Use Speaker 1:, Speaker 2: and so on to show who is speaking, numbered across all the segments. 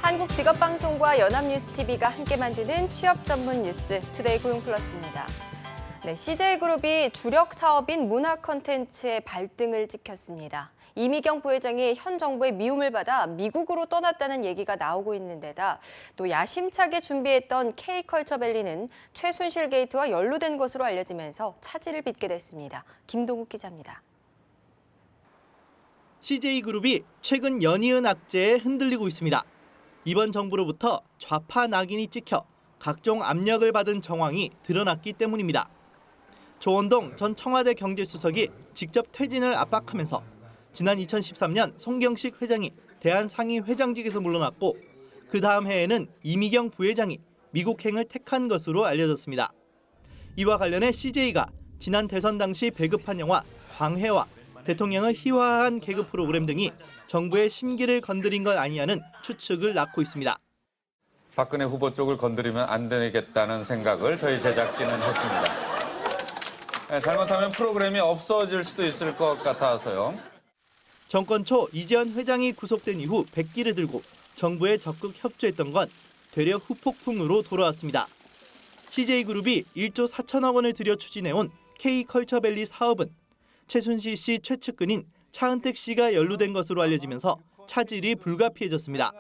Speaker 1: 한국직업방송과 연합뉴스TV가 함께 만드는 취업 전문 뉴스 투데이 고용플러스입니다. CJ그룹이 주력 사업인 문화 콘텐츠의 발등을 찍혔습니다. 이미경 부회장이 현 정부의 미움을 받아 미국으로 떠났다는 얘기가 나오고 있는 데다 또 야심차게 준비했던 K컬처밸리는 최순실 게이트와 연루된 것으로 알려지면서 차질을 빚게 됐습니다. 김동욱 기자입니다.
Speaker 2: CJ그룹이 최근 연이은 악재에 흔들리고 있습니다. 이번 정부로부터 좌파 낙인이 찍혀 각종 압력을 받은 정황이 드러났기 때문입니다. 조원동 전 청와대 경제수석이 직접 퇴진을 압박하면서 지난 2013년 송경식 회장이 대한상의회장직에서 물러났고 그 다음 해에는 이미경 부회장이 미국행을 택한 것으로 알려졌습니다. 이와 관련해 CJ가 지난 대선 당시 배급한 영화 광해와 대통령을 희화화한 개그 프로그램 등이 정부의 심기를 건드린 것 아니냐는 추측을 낳고 있습니다.
Speaker 3: 박근혜 후보 쪽을 건드리면 안 되겠다는 생각을 저희 제작진은 했습니다. 잘못하면 프로그램이 없어질 수도 있을 것 같아서요.
Speaker 2: 정권 초 이재현 회장이 구속된 이후 백기를 들고 정부에 적극 협조했던 건 되려 후폭풍으로 돌아왔습니다. CJ그룹이 1조 4천억 원을 들여 추진해온 K컬처밸리 사업은 최순실 씨 최측근인 차은택 씨가 연루된 것으로 알려지면서 차질이 불가피해졌습니다.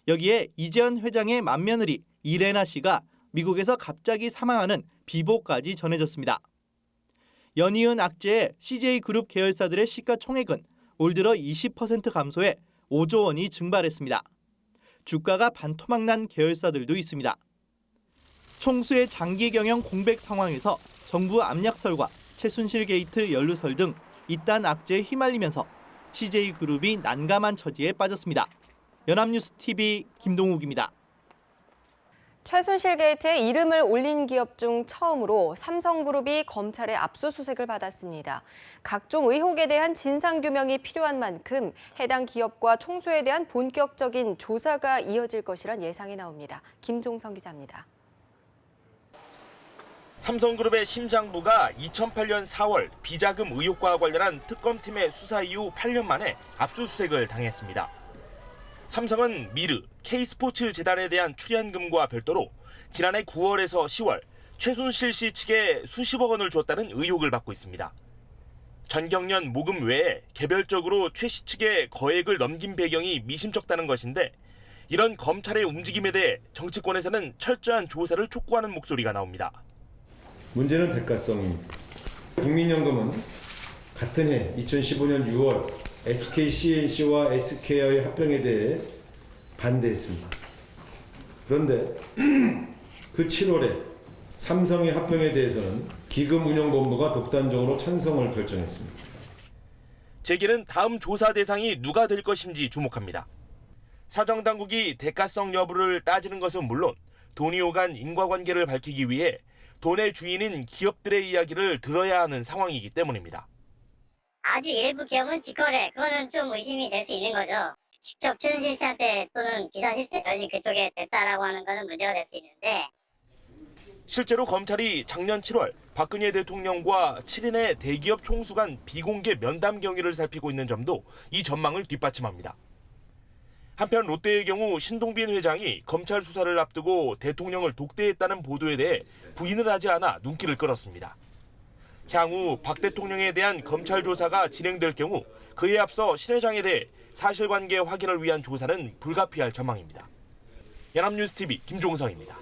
Speaker 2: 여기에 이재현 회장의 맏며느리 이레나 씨가 미국에서 갑자기 사망하는 비보까지 전해졌습니다. 연이은 악재에 CJ그룹 계열사들의 시가총액은 올 들어 20% 감소해 5조 원이 증발했습니다. 주가가 반토막난 계열사들도 있습니다. 총수의 장기 경영 공백 상황에서 정부 압력설과 최순실 게이트 연루설 등 이딴 악재에 휘말리면서 CJ그룹이 난감한 처지에 빠졌습니다. 연합뉴스TV 김동욱입니다.
Speaker 1: 최순실 게이트에 이름을 올린 기업 중 처음으로 삼성그룹이 검찰의 압수수색을 받았습니다. 각종 의혹에 대한 진상규명이 필요한 만큼 해당 기업과 총수에 대한 본격적인 조사가 이어질 것이란 예상이 나옵니다. 김종성 기자입니다.
Speaker 4: 삼성그룹의 심장부가 2008년 4월 비자금 의혹과 관련한 특검팀의 수사 이후 8년 만에 압수수색을 당했습니다. 삼성은 미르, K스포츠 재단에 대한 출연금과 별도로 지난해 9월에서 10월 최순실 씨 측에 수십억 원을 줬다는 의혹을 받고 있습니다. 전경련 모금 외에 개별적으로 최 씨 측에 거액을 넘긴 배경이 미심쩍다는 것인데 이런 검찰의 움직임에 대해 정치권에서는 철저한 조사를 촉구하는 목소리가 나옵니다.
Speaker 5: 문제는 대가성입니다. 국민연금은 같은 해 2015년 6월 SKCNC와 SKI의 합병에 대해 반대했습니다. 그런데 그 7월에 삼성의 합병에 대해서는 기금운용본부가 독단적으로 찬성을 결정했습니다.
Speaker 4: 재계는 다음 조사 대상이 누가 될 것인지 주목합니다. 사정당국이 대가성 여부를 따지는 것은 물론 돈이 오간 인과관계를 밝히기 위해 돈의 주인인 기업들의 이야기를 들어야 하는 상황이기 때문입니다.
Speaker 6: 아주 일부 기업은 직거래, 그거는 좀 의심이 될 수 있는 거죠. 직접 최순실 씨한테 또는 기사 실세 연이 그쪽에 됐다라고 하는 것은 문제가 될 수 있는데
Speaker 4: 실제로 검찰이 작년 7월 박근혜 대통령과 7인의 대기업 총수 간 비공개 면담 경위를 살피고 있는 점도 이 전망을 뒷받침합니다. 한편 롯데의 경우 신동빈 회장이 검찰 수사를 앞두고 대통령을 독대했다는 보도에 대해 부인을 하지 않아 눈길을 끌었습니다. 향후 박 대통령에 대한 검찰 조사가 진행될 경우 그에 앞서 신 회장에 대해 사실관계 확인을 위한 조사는 불가피할 전망입니다. 연합뉴스TV 김종성입니다.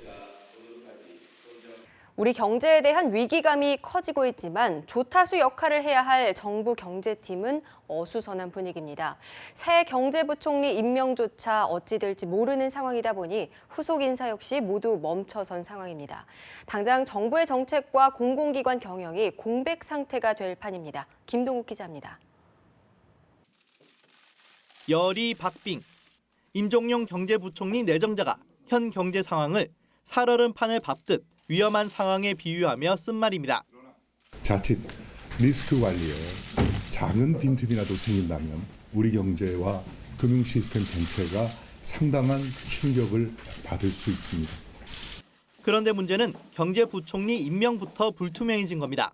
Speaker 1: 우리 경제에 대한 위기감이 커지고 있지만 조타수 역할을 해야 할 정부 경제팀은 어수선한 분위기입니다. 새 경제부총리 임명조차 어찌 될지 모르는 상황이다 보니 후속 인사 역시 모두 멈춰선 상황입니다. 당장 정부의 정책과 공공기관 경영이 공백 상태가 될 판입니다. 김동욱 기자입니다.
Speaker 2: 열이 박빙. 임종용 경제부총리 내정자가 현 경제 상황을 살얼음 판을 밟듯 위험한 상황에 비유하며 쓴 말입니다.
Speaker 7: 자칫 리스크 관리에 작은 빈틈이라도 생긴다면 우리 경제와 금융 시스템 전체가 상당한 충격을 받을 수 있습니다.
Speaker 2: 그런데 문제는 경제부총리 임명부터 불투명해진 겁니다.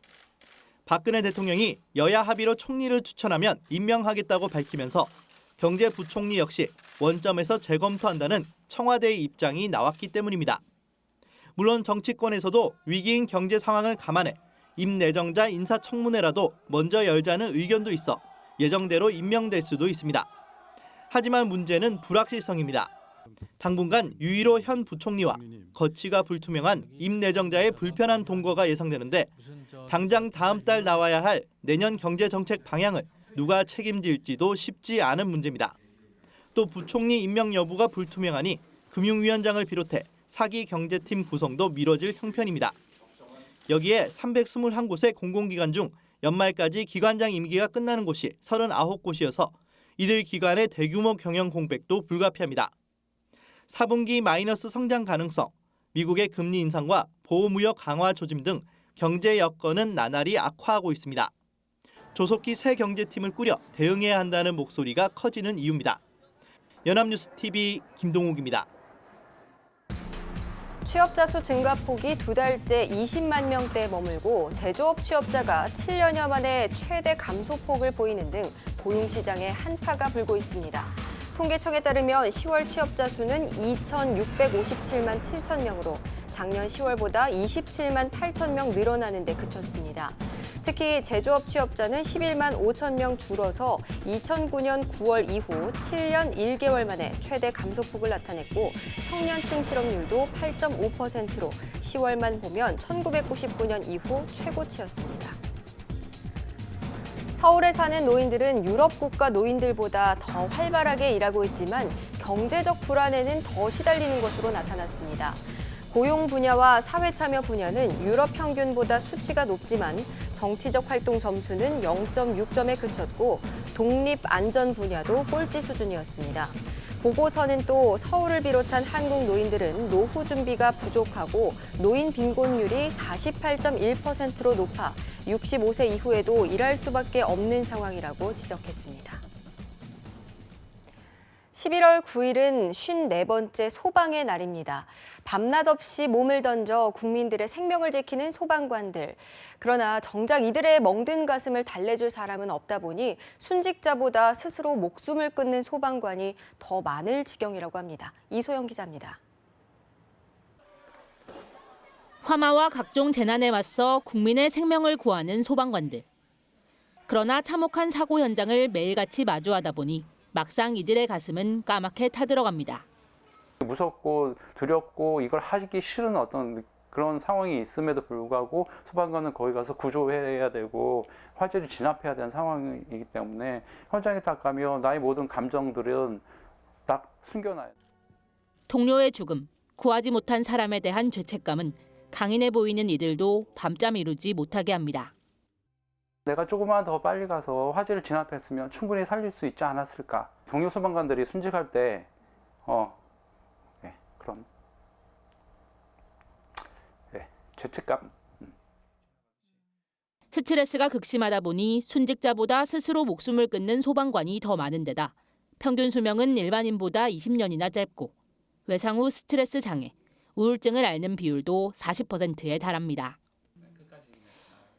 Speaker 2: 박근혜 대통령이 여야 합의로 총리를 추천하면 임명하겠다고 밝히면서 경제부총리 역시 원점에서 재검토한다는 청와대의 입장이 나왔기 때문입니다. 물론 정치권에서도 위기인 경제 상황을 감안해 임 내정자 인사청문회라도 먼저 열자는 의견도 있어 예정대로 임명될 수도 있습니다. 하지만 문제는 불확실성입니다. 당분간 유일호 현 부총리와 거취가 불투명한 임 내정자의 불편한 동거가 예상되는데 당장 다음 달 나와야 할 내년 경제정책 방향을 누가 책임질지도 쉽지 않은 문제입니다. 또 부총리 임명 여부가 불투명하니 금융위원장을 비롯해 사기 경제팀 구성도 미뤄질 형편입니다. 여기에 321곳의 공공기관 중 연말까지 기관장 임기가 끝나는 곳이 39곳이어서 이들 기관의 대규모 경영 공백도 불가피합니다. 4분기 마이너스 성장 가능성, 미국의 금리 인상과 보호무역 강화 조짐 등 경제 여건은 나날이 악화하고 있습니다. 조속히 새 경제팀을 꾸려 대응해야 한다는 목소리가 커지는 이유입니다. 연합뉴스TV 김동욱입니다.
Speaker 1: 취업자 수 증가폭이 2달째 20만 명대에 머물고 제조업 취업자가 7년여 만에 최대 감소폭을 보이는 등 고용시장에 한파가 불고 있습니다. 통계청에 따르면 10월 취업자 수는 2,657만 7천 명으로 작년 10월보다 27만 8천 명 늘어나는 데 그쳤습니다. 특히 제조업 취업자는 11만 5천 명 줄어서 2009년 9월 이후 7년 1개월 만에 최대 감소폭을 나타냈고 청년층 실업률도 8.5%로 10월만 보면 1999년 이후 최고치였습니다. 서울에 사는 노인들은 유럽 국가 노인들보다 더 활발하게 일하고 있지만 경제적 불안에는 더 시달리는 것으로 나타났습니다. 고용 분야와 사회 참여 분야는 유럽 평균보다 수치가 높지만 정치적 활동 점수는 0.6점에 그쳤고 독립 안전 분야도 꼴찌 수준이었습니다. 보고서는 또 서울을 비롯한 한국 노인들은 노후 준비가 부족하고 노인 빈곤율이 48.1%로 높아 65세 이후에도 일할 수밖에 없는 상황이라고 지적했습니다. 11월 9일은 54번째 소방의 날입니다. 밤낮 없이 몸을 던져 국민들의 생명을 지키는 소방관들. 그러나 정작 이들의 멍든 가슴을 달래줄 사람은 없다 보니 순직자보다 스스로 목숨을 끊는 소방관이 더 많을 지경이라고 합니다. 이소영 기자입니다.
Speaker 8: 화마와 각종 재난에 맞서 국민의 생명을 구하는 소방관들. 그러나 참혹한 사고 현장을 매일같이 마주하다 보니 막상 이들의 가슴은 까맣게 타들어갑니다.
Speaker 9: 무섭고 두렵고 이걸 하기 싫은 어떤 그런 상황이 있음에도 불구하고 소방관은 거기 가서 구조해야 되고 화재를 진압해야 되는 상황이기 때문에 현장에 딱 가면 나의 모든 감정들은 딱 숨겨놔요.
Speaker 8: 동료의 죽음, 구하지 못한 사람에 대한 죄책감은 강인해 보이는 이들도 밤잠 이루지 못하게 합니다.
Speaker 9: 내가 조금만 더 빨리 가서 화재를 진압했으면 충분히 살릴 수 있지 않았을까. 동료 소방관들이 순직할 때 그런 죄책감.
Speaker 8: 스트레스가 극심하다 보니 순직자보다 스스로 목숨을 끊는 소방관이 더 많은 데다 평균 수명은 일반인보다 20년이나 짧고 외상 후 스트레스 장애, 우울증을 앓는 비율도 40%에 달합니다.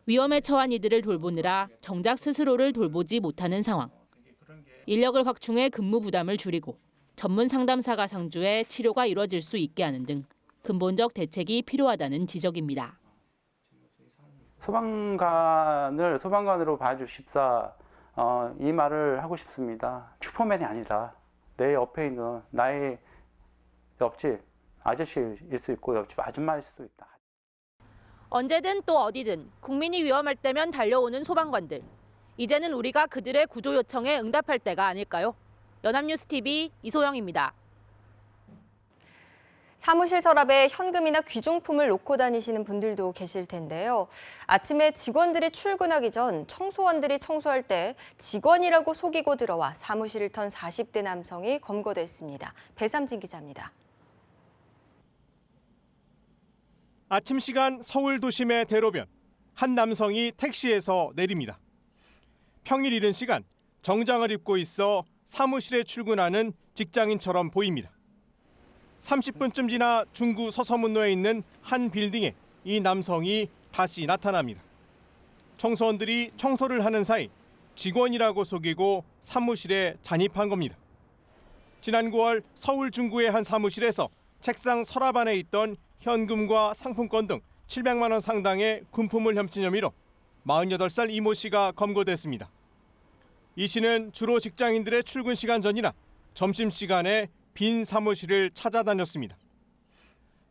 Speaker 8: 위험에 처한 이들을 돌보느라 정작 스스로를 돌보지 못하는 상황. 인력을 확충해 근무 부담을 줄이고 전문 상담사가 상주해 치료가 이뤄질 수 있게 하는 등 근본적 대책이 필요하다는 지적입니다.
Speaker 9: 소방관을 소방관으로 봐주십사 이 말을 하고 싶습니다. 슈퍼맨이 아니라 내 옆에 있는 나의 옆집 아저씨일 수 있고 옆집 아줌마일 수도 있다.
Speaker 8: 언제든 또 어디든 국민이 위험할 때면 달려오는 소방관들. 이제는 우리가 그들의 구조 요청에 응답할 때가 아닐까요? 연합뉴스TV 이소영입니다.
Speaker 1: 사무실 서랍에 현금이나 귀중품을 놓고 다니시는 분들도 계실 텐데요. 아침에 직원들이 출근하기 전 청소원들이 청소할 때 직원이라고 속이고 들어와 사무실을 턴 40대 남성이 검거됐습니다. 배삼진 기자입니다.
Speaker 10: 아침 시간 서울 도심의 대로변, 한 남성이 택시에서 내립니다. 평일 이른 시간 정장을 입고 있어 사무실에 출근하는 직장인처럼 보입니다. 30분쯤 지나 중구 서서문로에 있는 한 빌딩에 이 남성이 다시 나타납니다. 청소원들이 청소를 하는 사이 직원이라고 속이고 사무실에 잔입한 겁니다. 지난 9월 서울 중구의 한 사무실에서 책상 서랍 안에 있던 현금과 상품권 등 700만 원 상당의 금품을 훔친 혐의로 48살 이모 씨가 검거됐습니다. 이 씨는 주로 직장인들의 출근 시간 전이나 점심시간에 빈 사무실을 찾아다녔습니다.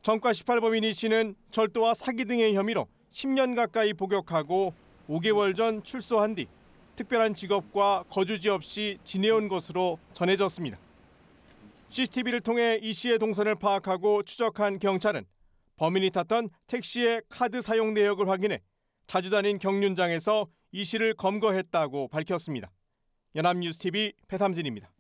Speaker 10: 정가 18범인 이 씨는 절도와 사기 등의 혐의로 10년 가까이 복역하고 5개월 전 출소한 뒤 특별한 직업과 거주지 없이 지내온 것으로 전해졌습니다. CCTV를 통해 이 씨의 동선을 파악하고 추적한 경찰은 범인이 탔던 택시의 카드 사용 내역을 확인해 자주 다닌 경륜장에서 이 씨를 검거했다고 밝혔습니다. 연합뉴스TV 배삼진입니다.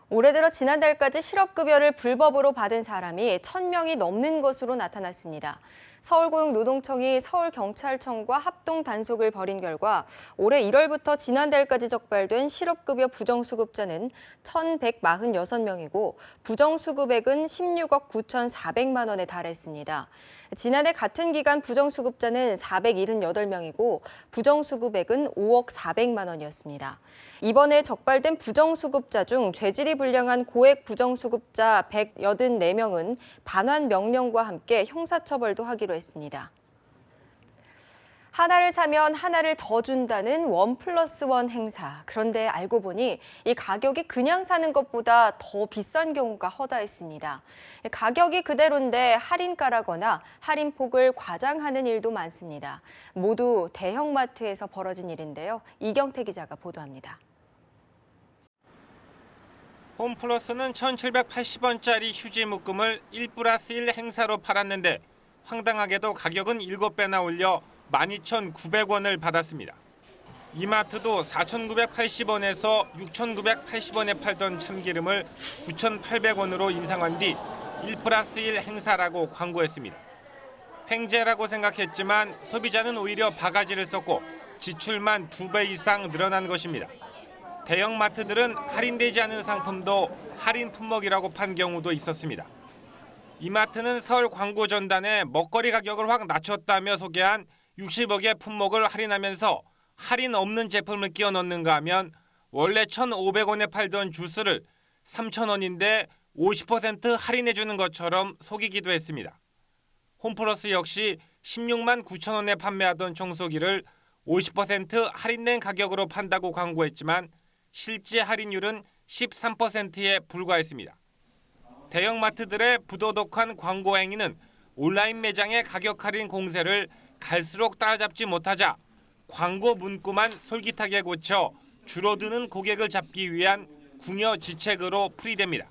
Speaker 1: 올해 들어 지난달까지 실업급여를 불법으로 받은 사람이 1,000명이 넘는 것으로 나타났습니다. 서울고용노동청이 서울경찰청과 합동 단속을 벌인 결과 올해 1월부터 지난달까지 적발된 실업급여 부정수급자는 1,146명이고 부정수급액은 16억 9,400만 원에 달했습니다. 지난해 같은 기간 부정수급자는 478명이고 부정수급액은 5억 400만 원이었습니다. 이번에 적발된 부정수급자 중 죄질이 불량한 고액 부정수급자 184명은 반환 명령과 함께 형사처벌도 하기로 했습니다. 하나를 사면 하나를 더 준다는 1+1 행사. 그런데 알고 보니 이 가격이 그냥 사는 것보다 더 비싼 경우가 허다했습니다. 가격이 그대로인데 할인가라거나 할인폭을 과장하는 일도 많습니다. 모두 대형마트에서 벌어진 일인데요. 이경태 기자가 보도합니다.
Speaker 11: 홈플러스는 1,780원짜리 휴지 묶음을 1+1 행사로 팔았는데 황당하게도 가격은 7배나 올려 12,900원을 받았습니다. 이마트도 4,980원에서 6,980원에 팔던 참기름을 9,800원으로 인상한 뒤 1+1 행사라고 광고했습니다. 횡재라고 생각했지만 소비자는 오히려 바가지를 썼고 지출만 2배 이상 늘어난 것입니다. 대형 마트들은 할인되지 않은 상품도 할인 품목이라고 판 경우도 있었습니다. 이마트는 설 광고 전단에 먹거리 가격을 확 낮췄다며 소개한 60억의 품목을 할인하면서 할인 없는 제품을 끼워 넣는가 하면 원래 1,500원에 팔던 주스를 3,000원인데 50% 할인해 주는 것처럼 속이기도 했습니다. 홈플러스 역시 16만 9천 원에 판매하던 청소기를 50% 할인된 가격으로 판다고 광고했지만 실제 할인율은 13%에 불과했습니다. 대형마트들의 부도덕한 광고 행위는 온라인 매장의 가격 할인 공세를 갈수록 따라잡지 못하자 광고 문구만 솔깃하게 고쳐 줄어드는 고객을 잡기 위한 궁여지책으로 풀이됩니다.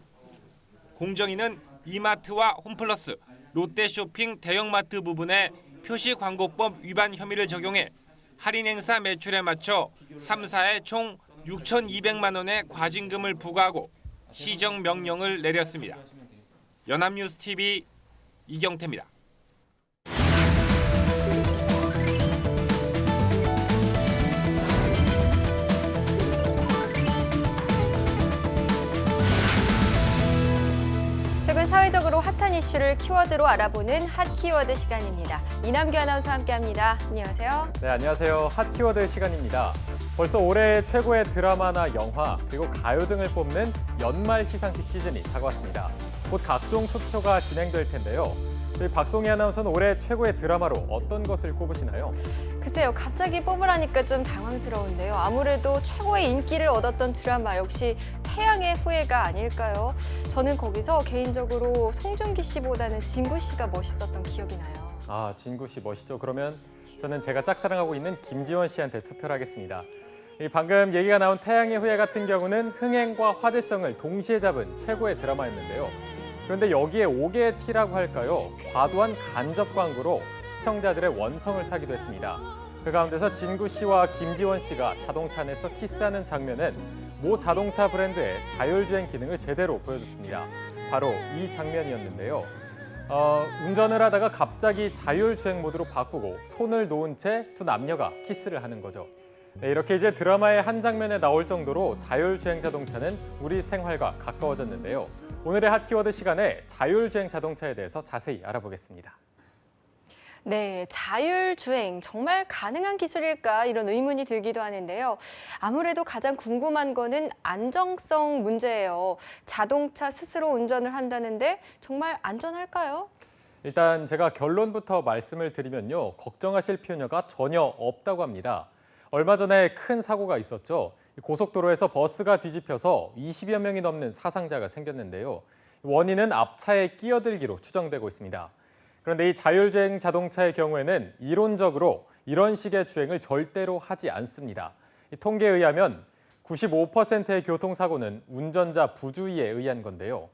Speaker 11: 공정위는 이마트와 홈플러스, 롯데쇼핑 대형마트 부분에 표시광고법 위반 혐의를 적용해 할인 행사 매출에 맞춰 3사에 총 6,200만 원의 과징금을 부과하고 시정 명령을 내렸습니다. 연합뉴스TV 이경태입니다.
Speaker 1: 최근 사회적으로 핫한 이슈를 키워드로 알아보는 핫 키워드 시간입니다. 이남규 아나운서와 함께합니다. 안녕하세요.
Speaker 12: 네, 안녕하세요. 핫 키워드 시간입니다. 벌써 올해 최고의 드라마나 영화, 그리고 가요 등을 뽑는 연말 시상식 시즌이 다가왔습니다. 곧 각종 투표가 진행될 텐데요. 저희 박송희 아나운서는 올해 최고의 드라마로 어떤 것을 꼽으시나요?
Speaker 1: 글쎄요, 갑자기 뽑으라니까 좀 당황스러운데요. 아무래도 최고의 인기를 얻었던 드라마 역시 태양의 후예가 아닐까요? 저는 거기서 개인적으로 송중기 씨보다는 진구 씨가 멋있었던 기억이 나요.
Speaker 12: 아, 진구 씨 멋있죠. 그러면 저는 제가 짝사랑하고 있는 김지원 씨한테 투표를 하겠습니다. 방금 얘기가 나온 태양의 후예 같은 경우는 흥행과 화제성을 동시에 잡은 최고의 드라마였는데요. 그런데 여기에 5개의 T라고 할까요? 과도한 간접 광고로 시청자들의 원성을 사기도 했습니다. 그 가운데서 진구 씨와 김지원 씨가 자동차 안에서 키스하는 장면은 모 자동차 브랜드의 자율주행 기능을 제대로 보여줬습니다. 바로 이 장면이었는데요. 운전을 하다가 갑자기 자율주행 모드로 바꾸고 손을 놓은 채 두 남녀가 키스를 하는 거죠. 네, 이렇게 이제 드라마의 한 장면에 나올 정도로 자율주행 자동차는 우리 생활과 가까워졌는데요. 오늘의 핫키워드 시간에 자율주행 자동차에 대해서 자세히 알아보겠습니다.
Speaker 1: 네, 자율주행 정말 가능한 기술일까 이런 의문이 들기도 하는데요. 아무래도 가장 궁금한 거는 안정성 문제예요. 자동차 스스로 운전을 한다는데 정말 안전할까요?
Speaker 12: 일단 제가 결론부터 말씀을 드리면요. 걱정하실 필요가 전혀 없다고 합니다. 얼마 전에 큰 사고가 있었죠. 고속도로에서 버스가 뒤집혀서 20여 명이 넘는 사상자가 생겼는데요. 원인은 앞차의 끼어들기로 추정되고 있습니다. 그런데 이 자율주행 자동차의 경우에는 이론적으로 이런 식의 주행을 절대로 하지 않습니다. 이 통계에 의하면 95%의 교통사고는 운전자 부주의에 의한 건데요.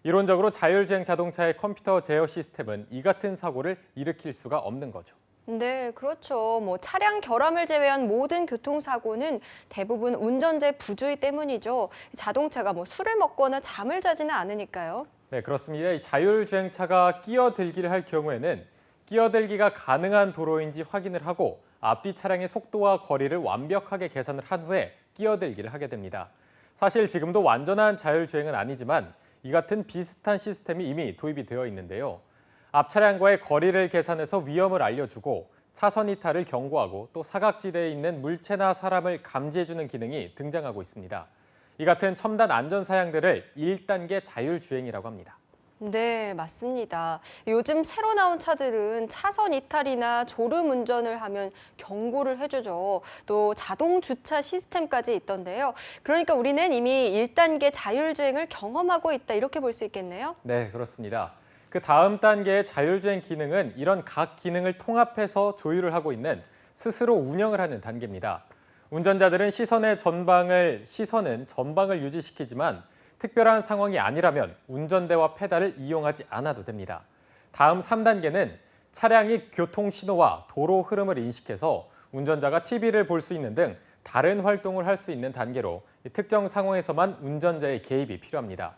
Speaker 12: 이론적으로 자율주행 자동차의 컴퓨터 제어 시스템은 이 같은 사고를 일으킬 수가 없는 거죠.
Speaker 1: 네, 그렇죠. 뭐 차량 결함을 제외한 모든 교통사고는 대부분 운전자의 부주의 때문이죠. 자동차가 뭐 술을 먹거나 잠을 자지는 않으니까요.
Speaker 12: 네, 그렇습니다. 이 자율주행차가 끼어들기를 할 경우에는 끼어들기가 가능한 도로인지 확인을 하고 앞뒤 차량의 속도와 거리를 완벽하게 계산을 한 후에 끼어들기를 하게 됩니다. 사실 지금도 완전한 자율주행은 아니지만 이 같은 비슷한 시스템이 이미 도입이 되어 있는데요. 앞 차량과의 거리를 계산해서 위험을 알려주고 차선 이탈을 경고하고 또 사각지대에 있는 물체나 사람을 감지해주는 기능이 등장하고 있습니다. 이 같은 첨단 안전 사양들을 1단계 자율주행이라고 합니다.
Speaker 1: 네, 맞습니다. 요즘 새로 나온 차들은 차선 이탈이나 졸음 운전을 하면 경고를 해주죠. 또 자동 주차 시스템까지 있던데요. 그러니까 우리는 이미 1단계 자율주행을 경험하고 있다 이렇게 볼 수 있겠네요.
Speaker 12: 네, 그렇습니다. 그 다음 단계의 자율주행 기능은 이런 각 기능을 통합해서 조율을 하고 있는 스스로 운영을 하는 단계입니다. 운전자들은 시선은 전방을 유지시키지만 특별한 상황이 아니라면 운전대와 페달을 이용하지 않아도 됩니다. 다음 3단계는 차량이 교통 신호와 도로 흐름을 인식해서 운전자가 TV를 볼 수 있는 등 다른 활동을 할 수 있는 단계로 특정 상황에서만 운전자의 개입이 필요합니다.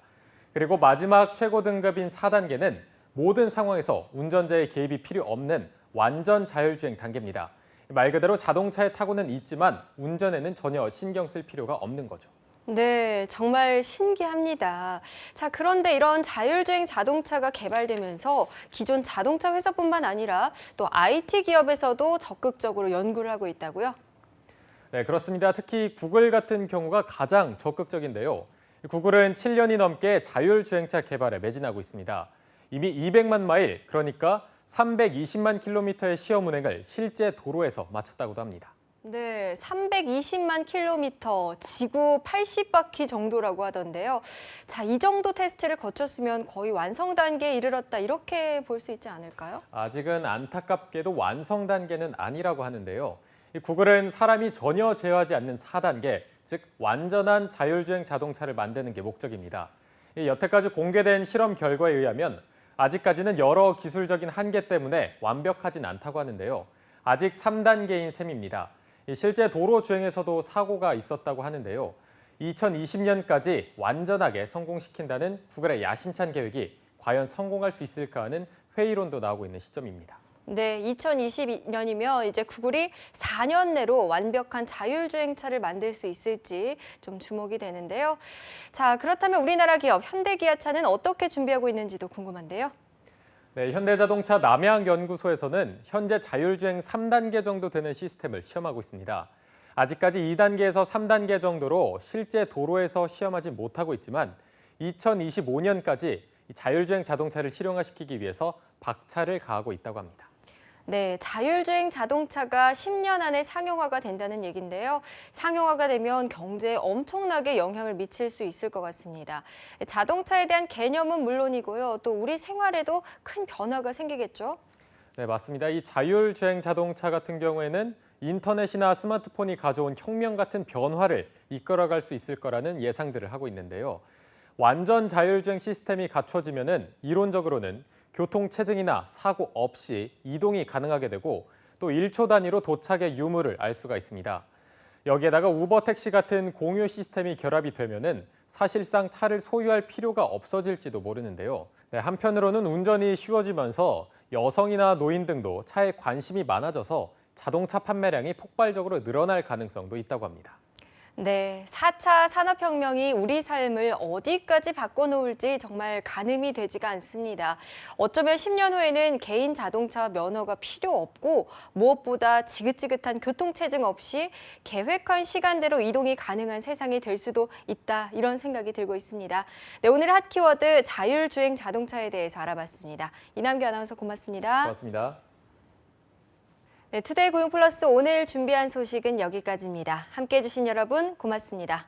Speaker 12: 그리고 마지막 최고 등급인 4단계는 모든 상황에서 운전자의 개입이 필요 없는 완전 자율주행 단계입니다. 말 그대로 자동차에 타고는 있지만 운전에는 전혀 신경 쓸 필요가 없는 거죠.
Speaker 1: 네, 정말 신기합니다. 자, 그런데 이런 자율주행 자동차가 개발되면서 기존 자동차 회사뿐만 아니라 또 IT 기업에서도 적극적으로 연구를 하고 있다고요?
Speaker 12: 네, 그렇습니다. 특히 구글 같은 경우가 가장 적극적인데요. 구글은 7년이 넘게 자율주행차 개발에 매진하고 있습니다. 이미 200만 마일, 그러니까 320만 킬로미터의 시험 운행을 실제 도로에서 마쳤다고도 합니다.
Speaker 1: 네, 320만 킬로미터, 지구 80바퀴 정도라고 하던데요. 자, 이 정도 테스트를 거쳤으면 거의 완성 단계에 이르렀다 이렇게 볼 수 있지 않을까요?
Speaker 12: 아직은 안타깝게도 완성 단계는 아니라고 하는데요. 구글은 사람이 전혀 제어하지 않는 4단계, 즉 완전한 자율주행 자동차를 만드는 게 목적입니다. 여태까지 공개된 실험 결과에 의하면 아직까지는 여러 기술적인 한계 때문에 완벽하진 않다고 하는데요. 아직 3단계인 셈입니다. 실제 도로 주행에서도 사고가 있었다고 하는데요. 2020년까지 완전하게 성공시킨다는 구글의 야심찬 계획이 과연 성공할 수 있을까 하는 회의론도 나오고 있는 시점입니다.
Speaker 1: 네, 2022년이면 이제 구글이 4년 내로 완벽한 자율주행차를 만들 수 있을지 좀 주목이 되는데요. 자, 그렇다면 우리나라 기업 현대기아차는 어떻게 준비하고 있는지도 궁금한데요.
Speaker 12: 네, 현대자동차 남양연구소에서는 현재 자율주행 3단계 정도 되는 시스템을 시험하고 있습니다. 아직까지 2단계에서 3단계 정도로 실제 도로에서 시험하지 못하고 있지만 2025년까지 자율주행 자동차를 실용화시키기 위해서 박차를 가하고 있다고 합니다.
Speaker 1: 네, 자율주행 자동차가 10년 안에 상용화가 된다는 얘기인데요. 상용화가 되면 경제에 엄청나게 영향을 미칠 수 있을 것 같습니다. 자동차에 대한 개념은 물론이고요. 또 우리 생활에도 큰 변화가 생기겠죠?
Speaker 12: 네, 맞습니다. 이 자율주행 자동차 같은 경우에는 인터넷이나 스마트폰이 가져온 혁명 같은 변화를 이끌어갈 수 있을 거라는 예상들을 하고 있는데요. 완전 자율주행 시스템이 갖춰지면은 이론적으로는 교통체증이나 사고 없이 이동이 가능하게 되고 또 1초 단위로 도착의 유무를 알 수가 있습니다. 여기에다가 우버 택시 같은 공유 시스템이 결합이 되면은 사실상 차를 소유할 필요가 없어질지도 모르는데요. 네, 한편으로는 운전이 쉬워지면서 여성이나 노인 등도 차에 관심이 많아져서 자동차 판매량이 폭발적으로 늘어날 가능성도 있다고 합니다.
Speaker 1: 네, 4차 산업혁명이 우리 삶을 어디까지 바꿔놓을지 정말 가늠이 되지가 않습니다. 어쩌면 10년 후에는 개인 자동차 면허가 필요 없고 무엇보다 지긋지긋한 교통체증 없이 계획한 시간대로 이동이 가능한 세상이 될 수도 있다, 이런 생각이 들고 있습니다. 네, 오늘 핫 키워드 자율주행 자동차에 대해서 알아봤습니다. 이남규 아나운서 고맙습니다.
Speaker 12: 고맙습니다.
Speaker 1: 네, 투데이 고용 플러스 오늘 준비한 소식은 여기까지입니다. 함께해 주신 여러분 고맙습니다.